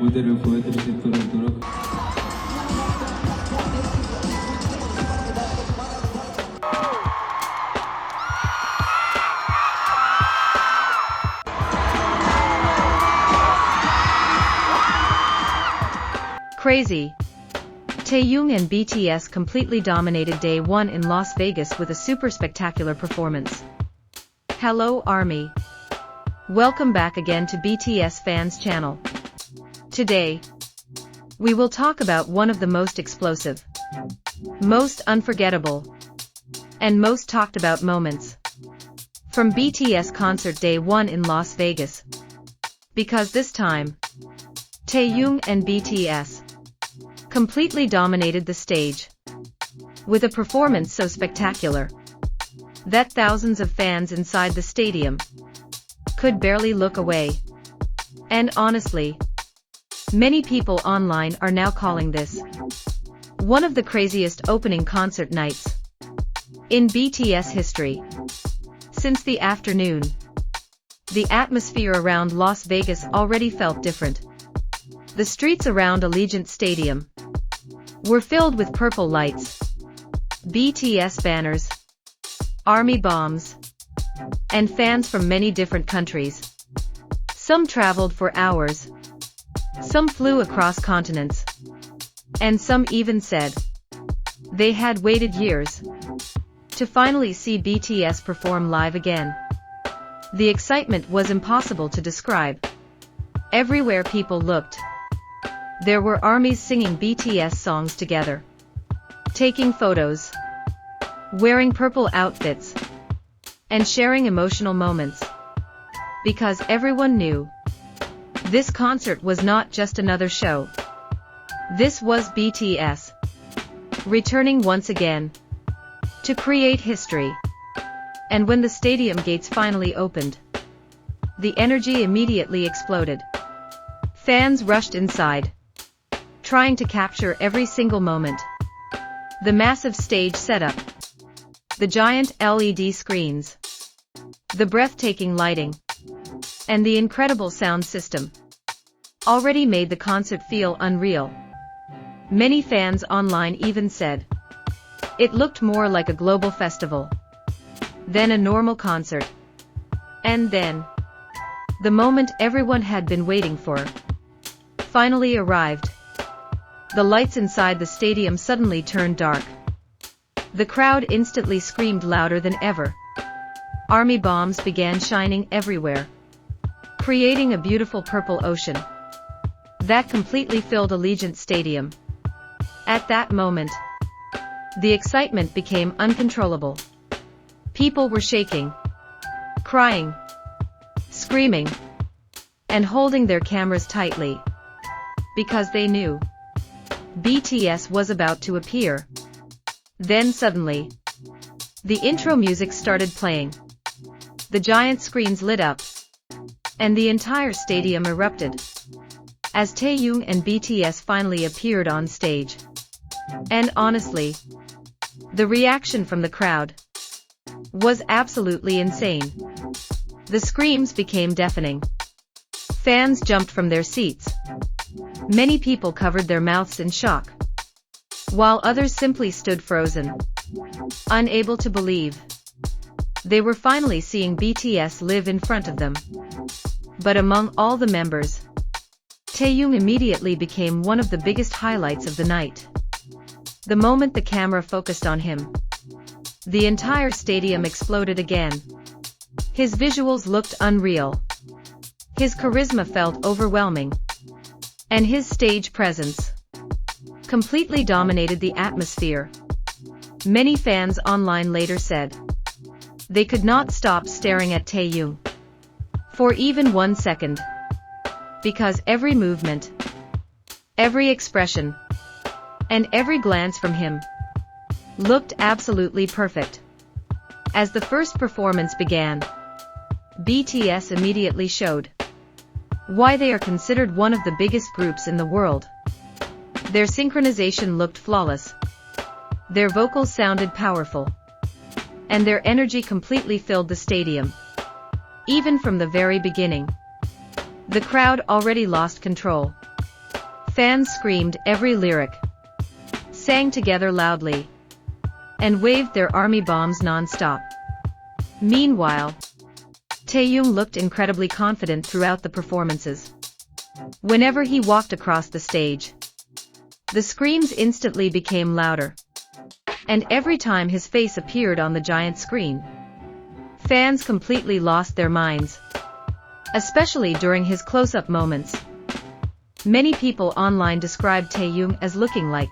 무대를 보여드릴 수 있도록 노력. Crazy. Taehyung and BTS completely dominated day one in Las Vegas with a super spectacular performance. Hello ARMY. Welcome back again to BTS Fans Channel. Today, we will talk about one of the most explosive, most unforgettable, and most talked about moments from BTS concert day one in Las Vegas. Because this time, Taehyung and BTS completely dominated the stage with a performance so spectacular that thousands of fans inside the stadium could barely look away. And honestly, many people online are now calling this one of the craziest opening concert nights in BTS history. Since the afternoon, the atmosphere around Las Vegas already felt different. The streets around Allegiant Stadium were filled with purple lights, BTS banners, army bombs, and fans from many different countries. Some traveled for hours, some flew across continents, and some even said they had waited years to finally see BTS perform live again. The excitement was impossible to describe. Everywhere people looked, there were armies singing BTS songs together, taking photos, wearing purple outfits, and sharing emotional moments. Because everyone knew this concert was not just another show. This was BTS returning once again to create history. And when the stadium gates finally opened, the energy immediately exploded. Fans rushed inside, trying to capture every single moment. The massive stage setup, the giant LED screens, the breathtaking lighting, and the incredible sound system already made the concert feel unreal. Many fans online even said it looked more like a global festival than a normal concert. And then, the moment everyone had been waiting for finally arrived. The lights inside the stadium suddenly turned dark. The crowd instantly screamed louder than ever. Army bombs began shining everywhere, creating a beautiful purple ocean that completely filled Allegiant Stadium. At that moment, the excitement became uncontrollable. People were shaking, crying, screaming, and holding their cameras tightly, because they knew BTS was about to appear. Then suddenly, the intro music started playing. The giant screens lit up, and the entire stadium erupted as Taehyung and BTS finally appeared on stage. And honestly, the reaction from the crowd was absolutely insane. The screams became deafening. Fans jumped from their seats. Many people covered their mouths in shock, while others simply stood frozen, unable to believe they were finally seeing BTS live in front of them. But among all the members, Taehyung immediately became one of the biggest highlights of the night. The moment the camera focused on him, the entire stadium exploded again. His visuals looked unreal. His charisma felt overwhelming. And his stage presence completely dominated the atmosphere. Many fans online later said they could not stop staring at Taehyung for even 1 second, because every movement, every expression, and every glance from him looked absolutely perfect. As the first performance began, BTS immediately showed why they are considered one of the biggest groups in the world. Their synchronization looked flawless. Their vocals sounded powerful. And their energy completely filled the stadium. Even from the very beginning, the crowd already lost control. Fans screamed every lyric, sang together loudly, and waved their army bombs non-stop. Meanwhile, Taehyung looked incredibly confident throughout the performances. Whenever he walked across the stage, the screams instantly became louder. And every time his face appeared on the giant screen, fans completely lost their minds, especially during his close-up moments. Many people online described Taehyung as looking like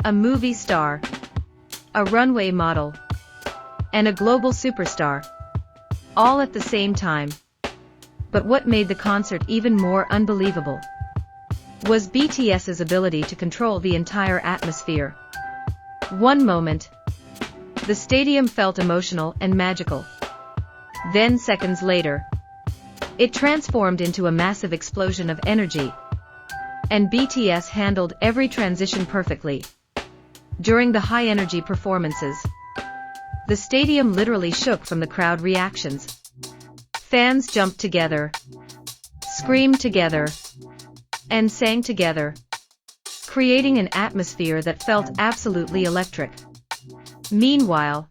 a movie star, a runway model, and a global superstar, all at the same time. But what made the concert even more unbelievable was BTS's ability to control the entire atmosphere. One moment, the stadium felt emotional and magical. Then seconds later, it transformed into a massive explosion of energy. And BTS handled every transition perfectly. During the high-energy performances, the stadium literally shook from the crowd reactions. Fans jumped together, screamed together, and sang together, creating an atmosphere that felt absolutely electric. Meanwhile,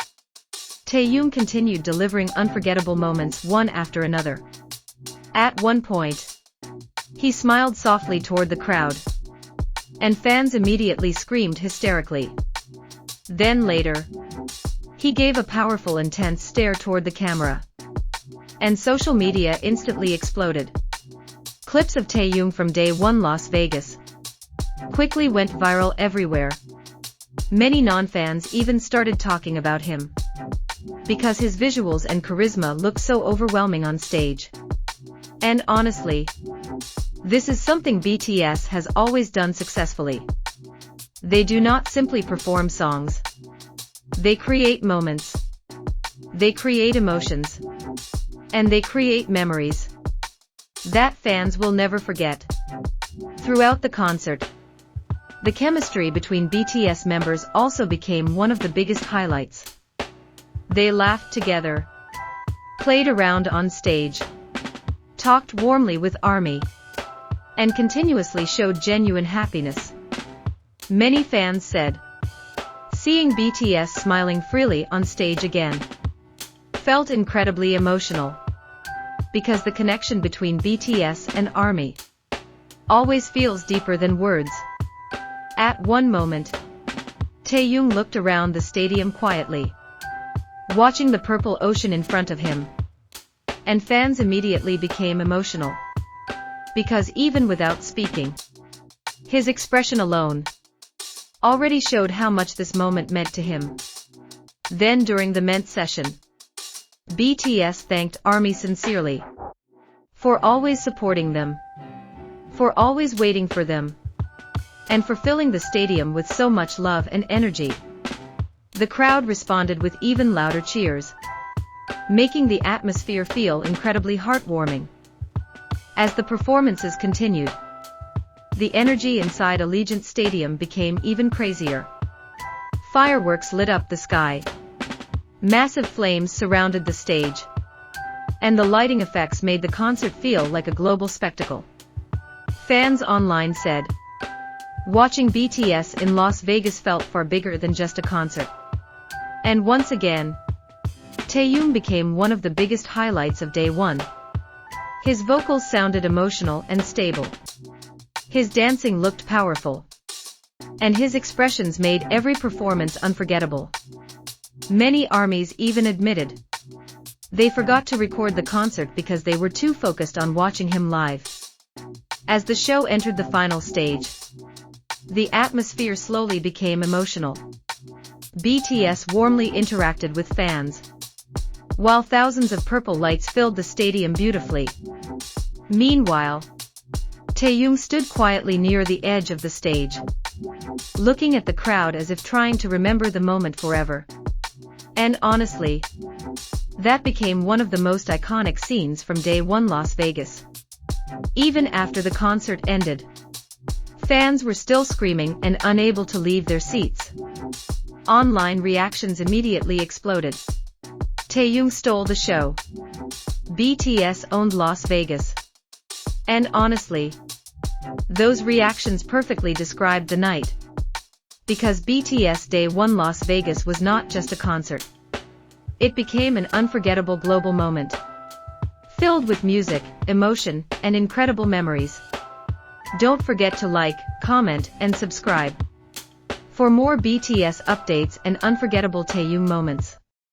Taehyung continued delivering unforgettable moments one after another. At one point, he smiled softly toward the crowd, and fans immediately screamed hysterically. Then later, he gave a powerful, intense stare toward the camera, and social media instantly exploded. Clips of Taehyung from Day 1 Las Vegas quickly went viral everywhere. Many non-fans even started talking about him, because his visuals and charisma look so overwhelming on stage. And honestly, this is something BTS has always done successfully. They do not simply perform songs. They create moments. They create emotions. And they create memories that fans will never forget. Throughout the concert, the chemistry between BTS members also became one of the biggest highlights. They laughed together, played around on stage, talked warmly with ARMY, and continuously showed genuine happiness. Many fans said, seeing BTS smiling freely on stage again felt incredibly emotional, because the connection between BTS and ARMY always feels deeper than words. At one moment, Taehyung looked around the stadium quietly, watching the purple ocean in front of him, and fans immediately became emotional, because even without speaking, his expression alone already showed how much this moment meant to him. Then during the MENT session, BTS thanked ARMY sincerely for always supporting them, for always waiting for them, and for filling the stadium with so much love and energy. The crowd responded with even louder cheers, making the atmosphere feel incredibly heartwarming. As the performances continued, the energy inside Allegiant Stadium became even crazier. Fireworks lit up the sky. Massive flames surrounded the stage, and the lighting effects made the concert feel like a global spectacle. Fans online said, watching BTS in Las Vegas felt far bigger than just a concert. And once again, Taehyung became one of the biggest highlights of Day 1. His vocals sounded emotional and stable. His dancing looked powerful, and his expressions made every performance unforgettable. Many ARMYs even admitted they forgot to record the concert because they were too focused on watching him live. As the show entered the final stage, the atmosphere slowly became emotional. BTS warmly interacted with fans, while thousands of purple lights filled the stadium beautifully. Meanwhile, Taehyung stood quietly near the edge of the stage, looking at the crowd as if trying to remember the moment forever. And honestly, that became one of the most iconic scenes from Day 1 Las Vegas. Even after the concert ended, fans were still screaming and unable to leave their seats. Online reactions immediately exploded. Taehyung stole the show. BTS owned Las Vegas. And honestly, Those reactions perfectly described the night. Because BTS Day 1 Las Vegas was not just a concert. It became an unforgettable global moment. Filled with music, emotion, and incredible memories. Don't forget to like, comment, and subscribe for more BTS updates and unforgettable Taeyong moments.